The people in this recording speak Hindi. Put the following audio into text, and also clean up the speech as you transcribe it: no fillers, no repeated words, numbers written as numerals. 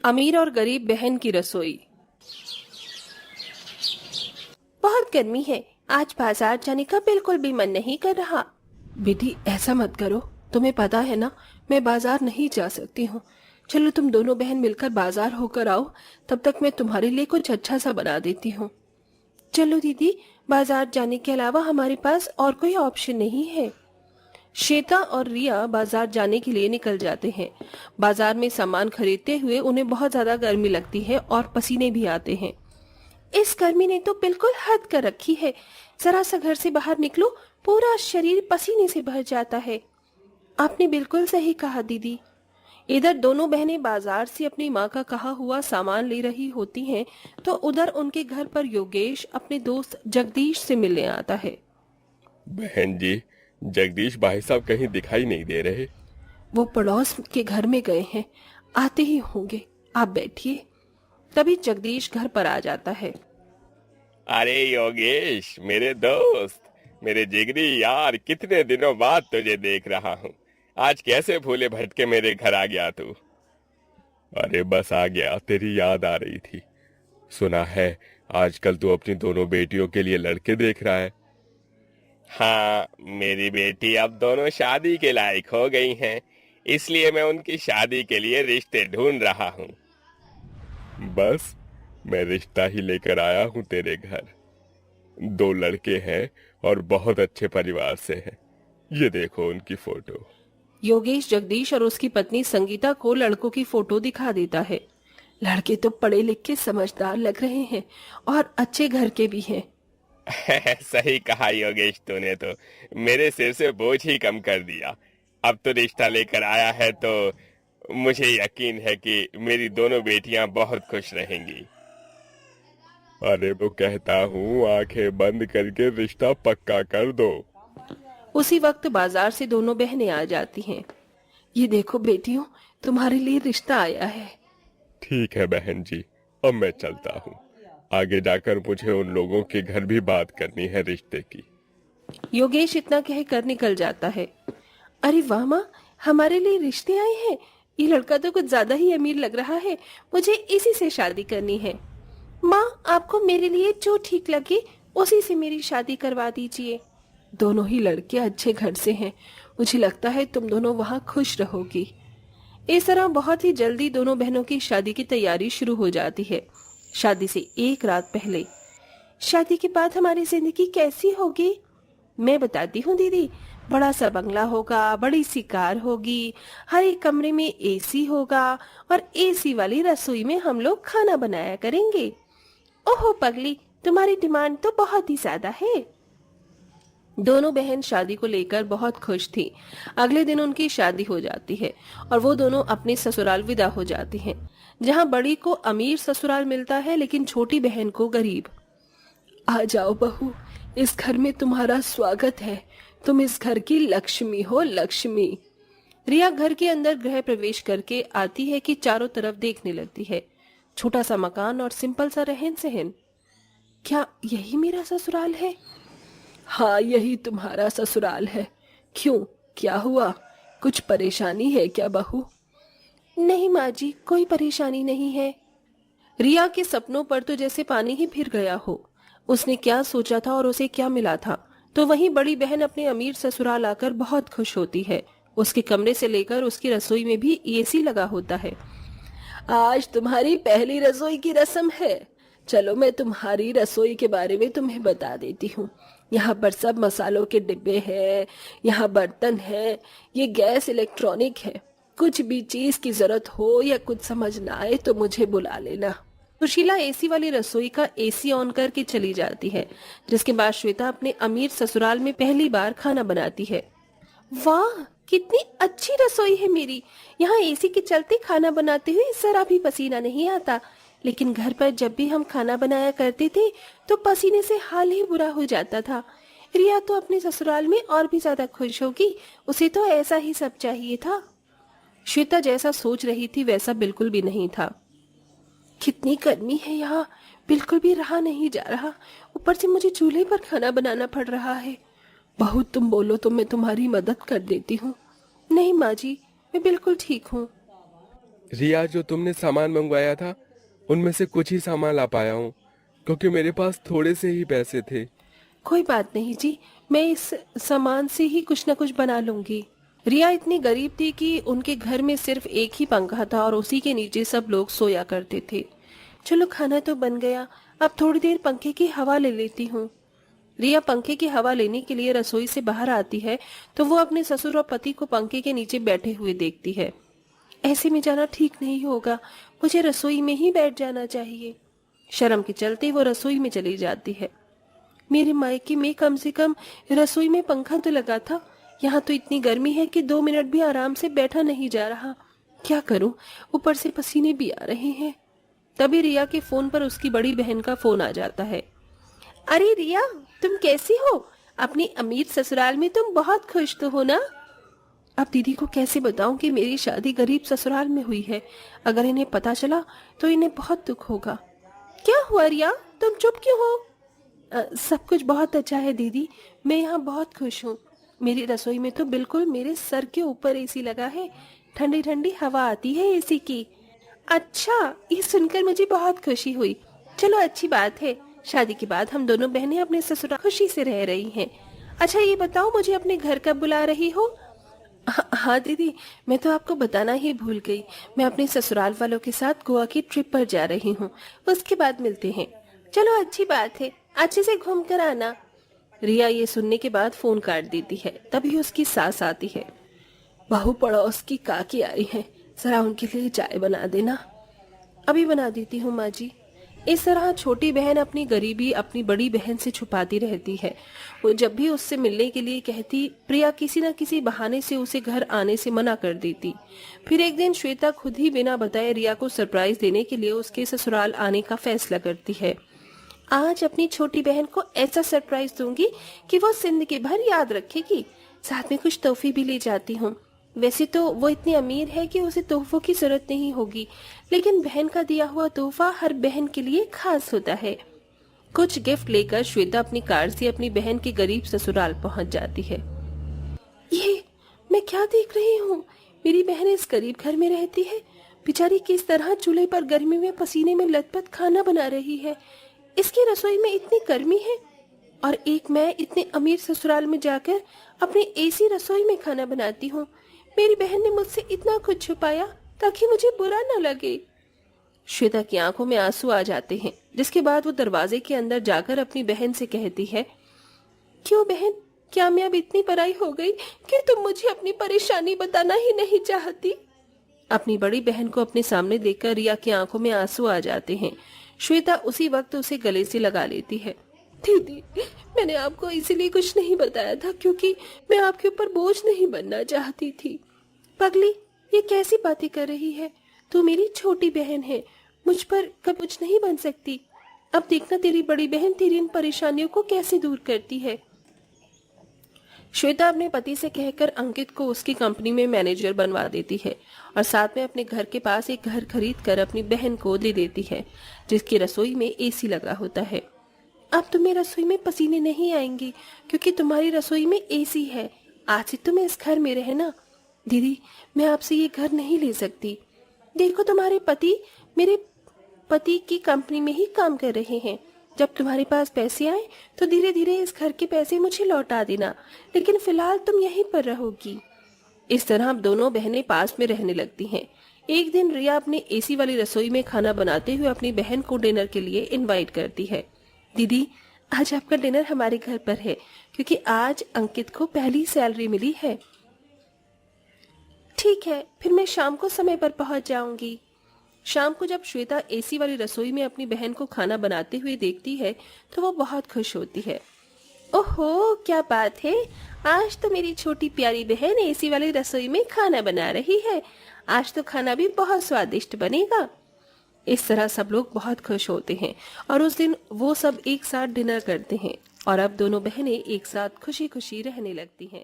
अमीर और गरीब बहन की रसोई। बहुत गर्मी है, आज बाजार जाने का बिल्कुल भी मन नहीं कर रहा। बेटी ऐसा मत करो, तुम्हें पता है ना मैं बाजार नहीं जा सकती हूँ। चलो तुम दोनों बहन मिलकर बाजार होकर आओ, तब तक मैं तुम्हारे लिए कुछ अच्छा सा बना देती हूँ। चलो दीदी, बाजार जाने के अलावा हमारे पास और कोई ऑप्शन नहीं है। श्वेता और रिया बाजार जाने के लिए निकल जाते हैं। बाजार में सामान खरीदते हुए उन्हें बहुत ज्यादा गर्मी लगती है और पसीने भी आते हैं। इस गर्मी ने तो बिल्कुल हद कर रखी है। जरा सा घर से बाहर निकलो, पूरा शरीर पसीने से भर जाता है। आपने बिल्कुल सही कहा दीदी। इधर दोनों बहनें बाजार से अपनी माँ का कहा हुआ सामान ले रही होती हैं, तो उधर उनके घर पर योगेश अपने दोस्त जगदीश से मिलने आता है। बहन जी, जगदीश भाई साहब कहीं दिखाई नहीं दे रहे। वो पड़ोस के घर में गए हैं, आते ही होंगे, आप बैठिए। तभी जगदीश घर पर आ जाता है। अरे योगेश, मेरे दोस्त, मेरे जिगरी यार, कितने दिनों बाद तुझे देख रहा हूँ। आज कैसे भूले भटके मेरे घर आ गया तू? अरे बस आ गया, तेरी याद आ रही थी। सुना है आजकल तू अपनी दोनों बेटियों के लिए लड़के देख रहा है। हाँ, मेरी बेटी अब दोनों शादी के लायक हो गई हैं, इसलिए मैं उनकी शादी के लिए रिश्ते ढूंढ रहा हूँ। बस मैं रिश्ता ही लेकर आया हूँ तेरे घर। दो लड़के हैं और बहुत अच्छे परिवार से हैं। ये देखो उनकी फोटो। योगेश जगदीश और उसकी पत्नी संगीता को लड़कों की फोटो दिखा देता है। लड़के तो पढ़े लिखे समझदार लग रहे हैं और अच्छे घर के भी हैं। सही कहा योगेश, तूने तो मेरे सिर से बोझ ही कम कर दिया। अब तो रिश्ता लेकर आया है तो मुझे यकीन है कि मेरी दोनों बेटियां बहुत खुश रहेंगी। अरे तो कहता हूँ आंखें बंद करके रिश्ता पक्का कर दो। उसी वक्त बाजार से दोनों बहनें आ जाती हैं। ये देखो बेटियों, तुम्हारे लिए रिश्ता आया है। ठीक है बहन जी, अब मैं चलता हूँ। आगे जाकर मुझे उन लोगों के घर भी बात करनी है रिश्ते की। योगेश इतना कहकर निकल जाता है। अरे वाह माँ, हमारे लिए रिश्ते आए हैं। ये लड़का तो कुछ ज्यादा ही अमीर लग रहा है, मुझे इसी से शादी करनी है। माँ, आपको मेरे लिए जो ठीक लगे उसी से मेरी शादी करवा दीजिए। दोनों ही लड़के अच्छे घर से हैं, मुझे लगता है तुम दोनों वहाँ खुश रहोगी। इस तरह बहुत ही जल्दी दोनों बहनों की शादी की तैयारी शुरू हो जाती है। शादी से एक रात पहले, शादी के बाद हमारी जिंदगी कैसी होगी? मैं बताती हूँ दीदी। बड़ा सा बंगला होगा, बड़ी सी कार होगी, हर एक कमरे में एसी होगा और एसी वाली रसोई में हम लोग खाना बनाया करेंगे। ओहो पगली, तुम्हारी डिमांड तो बहुत ही ज्यादा है। दोनों बहन शादी को लेकर बहुत खुश थी। अगले दिन उनकी शादी हो जाती है और वो दोनों अपने ससुराल विदा हो जाती हैं, जहाँ बड़ी को अमीर ससुराल मिलता है लेकिन छोटी बहन को गरीब। आ जाओ बहू, इस घर में तुम्हारा स्वागत है। तुम इस घर की लक्ष्मी हो, लक्ष्मी। रिया घर के अंदर गृह प्रवेश करके आती है कि चारों तरफ देखने लगती है। छोटा सा मकान और सिंपल सा रहन सहन। क्या यही मेरा ससुराल है? हाँ, यही तुम्हारा ससुराल है। क्यों, क्या हुआ? कुछ परेशानी है क्या बहू? नहीं माँ जी, कोई परेशानी नहीं है। रिया के सपनों पर तो जैसे पानी ही फिर गया हो। उसने क्या सोचा था और उसे क्या मिला था। तो वहीं बड़ी बहन अपने अमीर ससुराल आकर बहुत खुश होती है। उसके कमरे से लेकर उसकी रसोई में भी एसी लगा होता है। आज तुम्हारी पहली रसोई की रस्म है। चलो मैं तुम्हारी रसोई के बारे में तुम्हें बता देती हूँ। यहाँ पर सब मसालों के डिब्बे हैं, यहाँ बर्तन है, ये गैस इलेक्ट्रॉनिक है। कुछ भी चीज की जरूरत हो या कुछ समझ ना आए तो मुझे बुला लेना। सुशीला एसी वाली रसोई का एसी ऑन करके चली जाती है, जिसके बाद श्वेता अपने अमीर ससुराल में पहली बार खाना बनाती है। वाह, कितनी अच्छी रसोई है मेरी। यहाँ एसी के चलते खाना बनाते हुए जरा भी पसीना नहीं आता। लेकिन घर पर जब भी हम खाना बनाया करते थे तो पसीने से हाल ही बुरा हो जाता था। रिया तो अपने ससुराल में और भी ज्यादा खुश होगी, उसे तो ऐसा ही सब चाहिए था। श्वेता जैसा सोच रही थी वैसा बिल्कुल भी नहीं था। कितनी गर्मी है यहाँ, बिल्कुल भी रहा नहीं जा रहा। ऊपर से मुझे चूल्हे पर खाना बनाना पड़ रहा है। बहू तुम बोलो तो मैं तुम्हारी मदद कर देती हूँ। नहीं माँ जी, मैं बिल्कुल ठीक हूँ। रिया, जो तुमने सामान मंगवाया था उनमें से कुछ ही सामान ला पाया हूँ, क्योंकि मेरे पास थोड़े से ही पैसे थे। कोई बात नहीं जी, मैं इस सामान से ही कुछ न कुछ बना लूंगी। रिया इतनी गरीब थी कि उनके घर में सिर्फ एक ही पंखा था और उसी के नीचे सब लोग सोया करते थे। चलो खाना तो बन गया, अब थोड़ी देर पंखे की हवा ले लेती हूँ। रिया पंखे की हवा लेने के लिए रसोई से बाहर आती है तो वो अपने ससुर और पति को पंखे के नीचे बैठे हुए देखती है। ऐसे में जाना ठीक नहीं होगा, मुझे रसोई में ही बैठ जाना चाहिए। शर्म के चलते वो रसोई में चली जाती है। मेरे मायके में कम से कम रसोई में पंखा तो लगा था, यहाँ तो इतनी गर्मी है कि 2 मिनट भी आराम से बैठा नहीं जा रहा। क्या करूं, ऊपर से पसीने भी आ रहे हैं। तभी रिया के फोन पर उसकी बड़ी बहन का फोन आ जाता है। अरे रिया, तुम कैसी हो? अपनी अमीर ससुराल में तुम बहुत खुश तो हो ना? अब दीदी को कैसे बताऊं कि मेरी शादी गरीब ससुराल में हुई है। अगर इन्हें पता चला तो इन्हें बहुत दुख होगा। क्या हुआ रिया, तुम चुप क्यों हो? सब कुछ बहुत अच्छा है दीदी, मैं यहाँ बहुत खुश हूँ। मेरी रसोई में तो बिल्कुल मेरे सर के ऊपर एसी लगा है, ठंडी ठंडी हवा आती है एसी की। अच्छा, ये सुनकर मुझे बहुत खुशी हुई। चलो अच्छी बात है, शादी के बाद हम दोनों बहनें अपने ससुराल खुशी से रह रही हैं। अच्छा ये बताओ, मुझे अपने घर कब बुला रही हो? हाँ दीदी, मैं तो आपको बताना ही भूल गई। मैं अपने ससुराल वालों के साथ गोवा की ट्रिप पर जा रही हूँ, उसके बाद मिलते हैं। चलो अच्छी बात है, अच्छे से घूम कर आना। रिया ये सुनने के बाद फोन काट देती है। तभी उसकी सास आती है। बहू पड़ोस की काकी आई है, जरा उनके लिए चाय बना देना। अभी बना देती हूँ माँ जी। इस तरह छोटी बहन अपनी गरीबी अपनी बड़ी बहन से छुपाती रहती है। वो जब भी उससे मिलने के लिए कहती, प्रिया किसी न किसी बहाने से उसे घर आने से मना कर देती। फिर एक दिन श्वेता खुद ही बिना बताए रिया को सरप्राइज देने के लिए उसके ससुराल आने का फैसला करती है। आज अपनी छोटी बहन को ऐसा सरप्राइज दूंगी कि वो जिंदगी भर याद रखेगी। साथ में कुछ तोहफे भी ले जाती हूँ। वैसे तो वो इतनी अमीर है कि उसे तोहफों की जरूरत नहीं होगी, लेकिन बहन का दिया हुआ तोहफा हर बहन के लिए खास होता है। कुछ गिफ्ट लेकर श्वेता अपनी कार से अपनी बहन के गरीब ससुराल पहुंच जाती है। ये मैं क्या देख रही हूँ? मेरी बहन इस गरीब घर में रहती है। बेचारी किस तरह चूल्हे पर गर्मी में पसीने में लथपथ खाना बना रही है। इसकी रसोई में इतनी गर्मी है और एक मैं इतने अमीर ससुराल में जाकर अपनी एसी रसोई में खाना बनाती हूँ। मेरी बहन ने मुझसे इतना कुछ छुपाया ताकि मुझे बुरा न लगे। श्वेता की आंखों में आंसू आ जाते हैं, जिसके बाद वो दरवाजे के अंदर जाकर अपनी बहन से कहती है, क्यों बहन, क्या मैं अब इतनी पराई हो गई कि तुम मुझे अपनी परेशानी बताना ही नहीं चाहती? अपनी बड़ी बहन को अपने सामने देखकर रिया की आंखों में आंसू आ जाते हैं। श्वेता उसी वक्त उसे गले से लगा लेती है। दीदी, मैंने आपको इसीलिए कुछ नहीं बताया था क्योंकि मैं आपके ऊपर बोझ नहीं बनना चाहती थी। पगली, ये कैसी बातें कर रही है? तू मेरी छोटी बहन है, मुझ पर कब कुछ नहीं बन सकती। अब देखना तेरी बड़ी बहन तेरी इन परेशानियों को कैसे दूर करती है। श्वेता अपने पति से कहकर अंकित को उसकी कंपनी में मैनेजर बनवा देती है और साथ में अपने घर के पास एक घर खरीद कर अपनी बहन को दे देती है, जिसकी रसोई में एसी लगा होता है। अब तुम्हें रसोई में पसीने नहीं आएंगे क्योंकि तुम्हारी रसोई में एसी है। आज से तुम इस घर में रहना। दीदी, मैं आपसे ये घर नहीं ले सकती। देखो, तुम्हारे पति मेरे पति की कंपनी में ही काम कर रहे हैं। जब तुम्हारे पास पैसे आए तो धीरे धीरे इस घर के पैसे मुझे लौटा देना, लेकिन फिलहाल तुम यहीं पर रहोगी। इस तरह अब दोनों बहनें पास में रहने लगती हैं। एक दिन रिया अपने एसी वाली रसोई में खाना बनाते हुए अपनी बहन को डिनर के लिए इनवाइट करती है। दीदी, आज आपका डिनर हमारे घर पर है क्योंकि आज अंकित को पहली सैलरी मिली है। ठीक है, फिर मैं शाम को समय पर पहुंच जाऊंगी। शाम को जब श्वेता एसी वाली रसोई में अपनी बहन को खाना बनाते हुए देखती है तो वो बहुत खुश होती है। ओहो, क्या बात है, आज तो मेरी छोटी प्यारी बहन एसी वाली रसोई में खाना बना रही है। आज तो खाना भी बहुत स्वादिष्ट बनेगा। इस तरह सब लोग बहुत खुश होते हैं और उस दिन वो सब एक साथ डिनर करते हैं और अब दोनों बहनें एक साथ खुशी खुशी रहने लगती हैं।